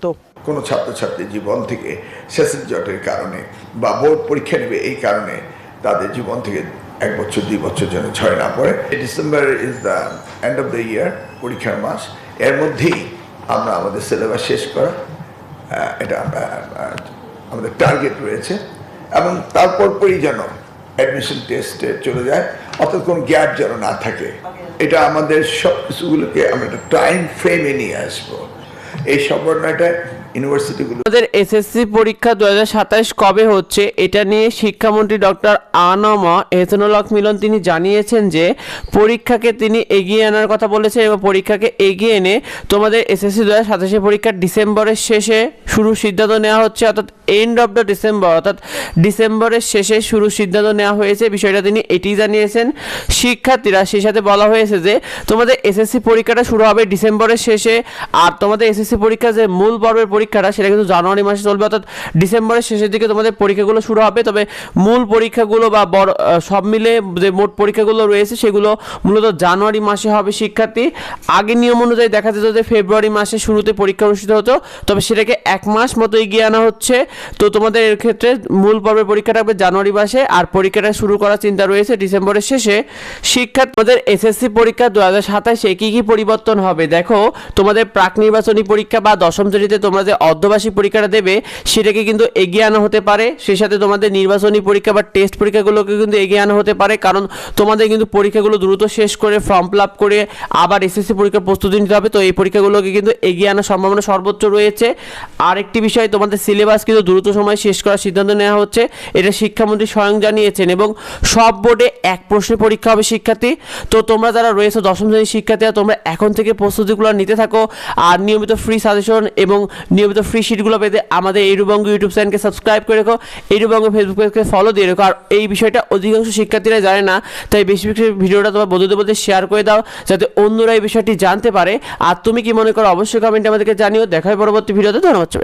তো কোনো ছাত্রছাত্রী জীবন থেকে সেশন জটের কারণে বা বোর্ড পরীক্ষা নেবে এই কারণে তাদের জীবন থেকে 1 বছর 2 বছর যেন ছয় না পড়ে। December is the end of the year, পরীক্ষার মাস। এর মধ্যেই আমরা আমাদের সিলেবাস শেষ করা, এটা আমাদের টার্গেট রয়েছে, এবং তারপরই যেন অ্যাডমিশন টেস্টে চলে যায়, অর্থাৎ কোনো গ্যাপ যেন না থাকে। এটা আমাদের সব কিছুগুলোকে আমরা একটা টাইম ফ্রেমে নিয়ে আসবো। এই সমন্বয়টা ইউনিভার্সিটিগুলো। আমাদের এসএসসি পরীক্ষা 2027 কবে হচ্ছে এটা নিয়ে শিক্ষামন্ত্রী ডক্টর আনামা এহসানুল হক মিলন তিনি জানিয়েছেন যে পরীক্ষাকে তিনি এগিয়ে আনার কথা বলেছেন এবং পরীক্ষাকে এগিয়ে এনে তোমাদের এসএসসি 2027 পরীক্ষা ডিসেম্বরের শেষে শুরুর সিদ্ধান্ত নেওয়া হচ্ছে, অর্থাৎ এন্ড অফ দ্য ডিসেম্বর, অর্থাৎ ডিসেম্বরের শেষে শুরুর সিদ্ধান্ত নেওয়া হয়েছে। বিষয়টা তিনি এটি জানিয়েছেন। শিক্ষার্থীরা সেই সাথে বলা হয়েছে যে তোমাদের এসএসসি পরীক্ষাটা শুরু হবে ডিসেম্বরের শেষে, আর তোমাদের এসএসসি পরীক্ষা যে মূল পর্বের পরীক্ষাটা সেটা কিন্তু জানুয়ারি মাসে চলবে, অর্থাৎ ডিসেম্বরের শেষের দিকে তোমাদের পরীক্ষাগুলো শুরু হবে। তবে মূল পরীক্ষাগুলো বা বড় সব মিলে যে মোট পরীক্ষাগুলো রয়েছে সেগুলো মূলত জানুয়ারি মাসে হবে। শিক্ষার্থী আগে নিয়ম অনুযায়ী দেখা যেত যে ফেব্রুয়ারি মাসে শুরুতে পরীক্ষা অনুষ্ঠিত হতো, তবে সেটাকে 1 মাস মতো এগিয়ে আনা হচ্ছে। তো তোমাদের এর ক্ষেত্রে মূল পর্বের পরীক্ষাটা হবে জানুয়ারি মাসে, আর পরীক্ষাটা শুরু করার চিন্তা রয়েছে ডিসেম্বরের শেষে। শিক্ষার্থী তোমাদের এসএসসি পরীক্ষা 2027 কি কি পরিবর্তন হবে দেখো। তোমাদের প্রাক নির্বাচনী পরীক্ষা বা দশম শ্রেণীতে তোমরা যে অর্ধবার্ষিক পরীক্ষাটা দেবে সেটাকে কিন্তু এগিয়ে আনা হতে পারে। সেই সাথে তোমাদের নির্বাচনী পরীক্ষা বা টেস্ট পরীক্ষাগুলোকে কিন্তু এগিয়ে আনা হতে পারে, কারণ তোমাদের কিন্তু পরীক্ষাগুলো দ্রুত শেষ করে ফর্ম ফিল আপ করে আবার এসএসসি পরীক্ষার প্রস্তুতি নিতে হবে। তো এই পরীক্ষাগুলোকে কিন্তু এগিয়ে আনার সম্ভাবনা সর্বোচ্চ রয়েছে। আরেকটি বিষয়, তোমাদের সিলেবাস কিন্তু দ্রুত সময় শেষ করার সিদ্ধান্ত নেওয়া হচ্ছে, এটা শিক্ষামন্ত্রী স্বয়ং জানিয়েছেন। এবং সব বোর্ডে এক প্রশ্নের পরীক্ষা হবে শিক্ষার্থী। তো তোমরা যারা রয়েছে দশম শ্রেণীর শিক্ষার্থীরা তোমরা এখন থেকে প্রস্তুতিগুলো নিতে থাকো, আর নিয়মিত ফ্রি সাজেশন এবং নিয়মিত ফ্রি শিটগুলো পেতে আমাদের এইরুবঙ্গ ইউটিউব চ্যানেলকে সাবস্ক্রাইব করে রেখো, এইরুবঙ্গ ফেসবুক পেজকে ফলো দিয়ে রেখো। আর এই বিষয়টা অধিকাংশ শিক্ষার্থীরা জানে না, তাই বেশি বেশি ভিডিওটা তোমার বন্ধুদের মধ্যে শেয়ার করে দাও যাতে অন্যরা এই বিষয়টি জানতে পারে। আর তুমি কি মনে করো অবশ্যই কমেন্টে আমাদেরকে জানিও। দেখা হয় পরবর্তী ভিডিওতে। ধন্যবাদ।